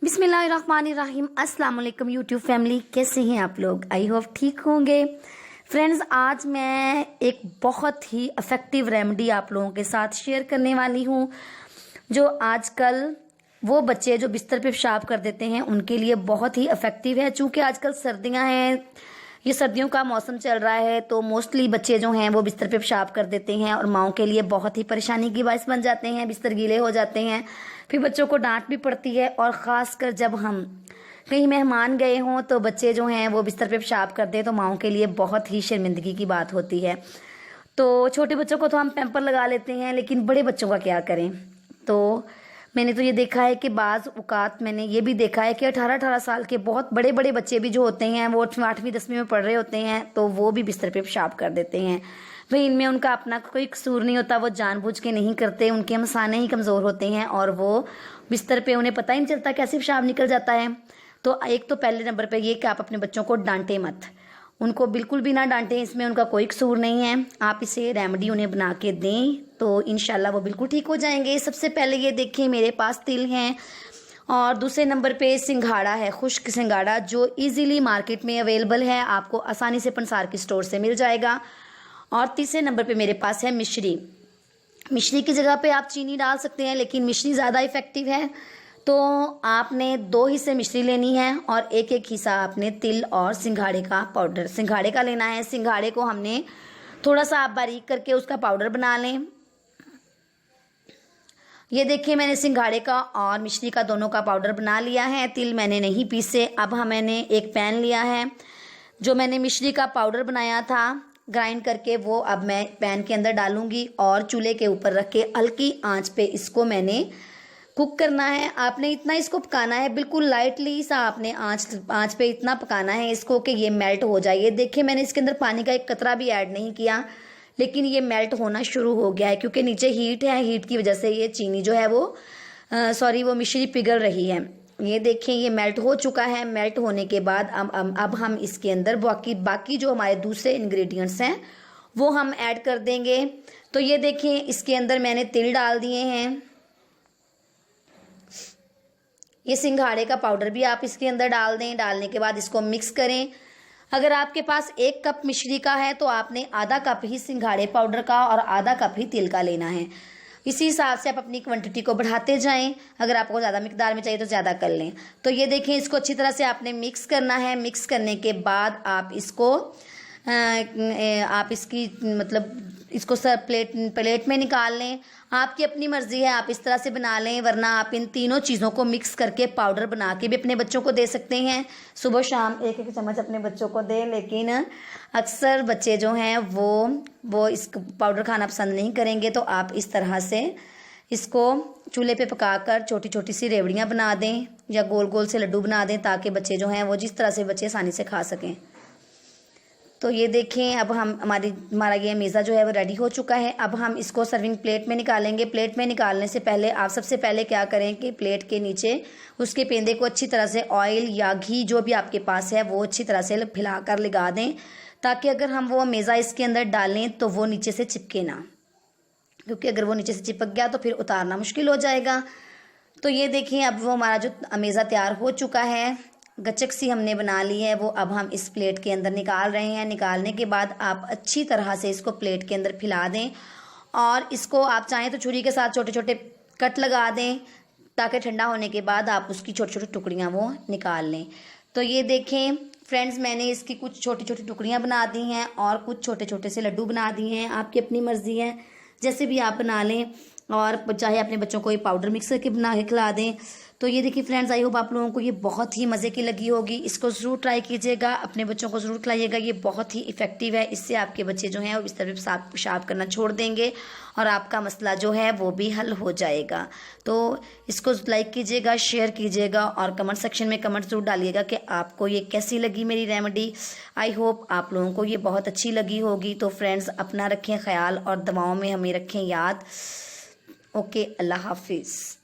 बिस्मिल्लाहिर्रहमानिर्रहीम। अस्सलाम वालेकुम यूट्यूब फैमिली, कैसे हैं आप लोग? आई होप ठीक होंगे। फ्रेंड्स, आज मैं एक बहुत ही इफ़ेक्टिव रेमेडी आप लोगों के साथ शेयर करने वाली हूँ, जो आजकल वो बच्चे जो बिस्तर पे पेशाब कर देते हैं उनके लिए बहुत ही इफ़ेक्टिव है। चूँकि आजकल सर्दियाँ हैं, ये सर्दियों का मौसम चल रहा है, तो मोस्टली बच्चे जो हैं वो बिस्तर पे पेशाब कर देते हैं और माओं के लिए बहुत ही परेशानी की बाइस बन जाते हैं। बिस्तर गीले हो जाते हैं, फिर बच्चों को डांट भी पड़ती है, और ख़ासकर जब हम कहीं मेहमान गए हों तो बच्चे जो हैं वो बिस्तर पे पेशाब कर दें तो माओं के लिए बहुत ही शर्मिंदगी की बात होती है। तो छोटे बच्चों को तो हम पैम्पर लगा लेते हैं, लेकिन बड़े बच्चों का क्या करें? तो मैंने तो ये देखा है कि बाज़ औक़ात मैंने ये भी देखा है कि 18-18 साल के बहुत बड़े बड़े बच्चे भी जो होते हैं वो 8वीं-10वीं में पढ़ रहे होते हैं, तो वो भी बिस्तर पे पेशाब कर देते हैं। भाई, इनमें उनका अपना कोई कसूर नहीं होता, वो जानबूझ के नहीं करते, उनके मसाने ही कमज़ोर होते हैं और वो बिस्तर पे उन्हें पता ही नहीं चलता कैसे पेशाब निकल जाता है। तो एक तो पहले नंबर पे ये कि आप अपने बच्चों को डांटें मत, उनको बिल्कुल भी ना डांटें, इसमें उनका कोई कसूर नहीं है। आप इसे रेमेडी उन्हें बना के दें तो इंशाल्लाह वो बिल्कुल ठीक हो जाएंगे। सबसे पहले ये देखिए, मेरे पास तिल हैं, और दूसरे नंबर पे सिंघाड़ा है, खुश्क सिंघाड़ा, जो इजीली मार्केट में अवेलेबल है, आपको आसानी से पंसार की स्टोर से मिल जाएगा। और तीसरे नंबर पे मेरे पास है मिश्री। मिश्री की जगह पे आप चीनी डाल सकते हैं, लेकिन मिश्री ज़्यादा इफ़ेक्टिव है। तो आपने 2 हिस्से मिश्री लेनी है और एक एक हिस्सा आपने तिल और सिंघाड़े का पाउडर सिंघाड़े का लेना है। सिंघाड़े को हमने थोड़ा सा आप बारीक करके उसका पाउडर बना लें। ये देखिए, मैंने सिंघाड़े का और मिश्री का दोनों का पाउडर बना लिया है। तिल मैंने नहीं पीसे। अब मैंने एक पैन लिया है, जो मैंने मिश्री का पाउडर बनाया था ग्राइंड करके, वो अब मैं पैन के अंदर डालूंगी और चूल्हे के ऊपर रख के हल्की आंच पे इसको मैंने कुक करना है। आपने इतना इसको पकाना है, बिल्कुल लाइटली सा आपने आंच पे इतना पकाना है इसको कि ये मेल्ट हो जाए। ये देखिए, मैंने इसके अंदर पानी का एक कतरा भी ऐड नहीं किया, लेकिन ये मेल्ट होना शुरू हो गया है, क्योंकि नीचे हीट है, हीट की वजह से ये चीनी जो है वो वो मिश्री पिघल रही है। ये देखिए, ये मेल्ट हो चुका है। मेल्ट होने के बाद अब हम इसके अंदर बाकी जो हमारे दूसरे इंग्रेडिएंट्स हैं वो हम ऐड कर देंगे। तो ये देखिए, इसके अंदर मैंने तिल डाल दिए हैं, ये सिंघाड़े का पाउडर भी आप इसके अंदर डाल दें। डालने के बाद इसको मिक्स करें। अगर आपके पास 1 कप मिश्री का है तो आपने आधा कप ही सिंघाड़े पाउडर का और आधा कप ही तिल का लेना है। इसी हिसाब से आप अपनी क्वांटिटी को बढ़ाते जाएं। अगर आपको ज़्यादा मिकदार में चाहिए तो ज़्यादा कर लें। तो ये देखें, इसको अच्छी तरह से आपने मिक्स करना है। मिक्स करने के बाद आप इसको आप इसकी इसको सर प्लेट में निकाल लें। आपकी अपनी मर्ज़ी है, आप इस तरह से बना लें, वरना आप इन तीनों चीज़ों को मिक्स करके पाउडर बना के भी अपने बच्चों को दे सकते हैं। सुबह शाम 1-1 चम्मच अपने बच्चों को दें, लेकिन अक्सर बच्चे जो हैं वो इस पाउडर खाना पसंद नहीं करेंगे। तो आप इस तरह से इसको चूल्हे पे पकाकर छोटी छोटी सी रेवड़ियाँ बना दें या गोल गोल से लड्डू बना दें, ताकि बच्चे जो हैं वो जिस तरह से बच्चे आसानी से खा सकें। तो ये देखें, अब हमारा ये मेज़ा जो है वो रेडी हो चुका है। अब हम इसको सर्विंग प्लेट में निकालेंगे। प्लेट में निकालने से पहले आप सबसे पहले क्या करें कि प्लेट के नीचे उसके पेंदे को अच्छी तरह से ऑयल या घी जो भी आपके पास है वो अच्छी तरह से फैलाकर लगा दें, ताकि अगर हम वो मेज़ा इसके अंदर डालें तो वो नीचे से चिपके ना, क्योंकि अगर वो नीचे से चिपक गया तो फिर उतारना मुश्किल हो जाएगा। तो ये देखिए, अब वो हमारा जो मेज़ा तैयार हो चुका है, गचक सी हमने बना ली है, वो अब हम इस प्लेट के अंदर निकाल रहे हैं। निकालने के बाद आप अच्छी तरह से इसको प्लेट के अंदर फैला दें, और इसको आप चाहें तो छुरी के साथ छोटे छोटे कट लगा दें, ताकि ठंडा होने के बाद आप उसकी छोटी छोटी टुकड़ियाँ वो निकाल लें। तो ये देखें फ्रेंड्स, मैंने इसकी कुछ छोटी छोटी टुकड़ियाँ बना दी हैं और कुछ छोटे छोटे से लड्डू बना दिए हैं। आपकी अपनी मर्ज़ी है, जैसे भी आप बना लें, और चाहे अपने बच्चों को ये पाउडर मिक्स करके बना के खिला दें। तो ये देखिए फ्रेंड्स, आई होप आप लोगों को ये बहुत ही मज़े की लगी होगी। इसको ज़रूर ट्राई कीजिएगा, अपने बच्चों को ज़रूर खिलाइएगा। ये बहुत ही इफ़ेक्टिव है, इससे आपके बच्चे जो हैं वो इस तरह पेशाब करना छोड़ देंगे और आपका मसला जो है वो भी हल हो जाएगा। तो इसको लाइक कीजिएगा, शेयर कीजिएगा और कमेंट सेक्शन में कमेंट ज़रूर डालिएगा कि आपको ये कैसी लगी मेरी रेमेडी। आई होप आप लोगों को ये बहुत अच्छी लगी होगी। तो फ्रेंड्स, अपना रखें ख्याल और दवाओं में हमें रखें याद। ओके, अल्लाह हाफिज़।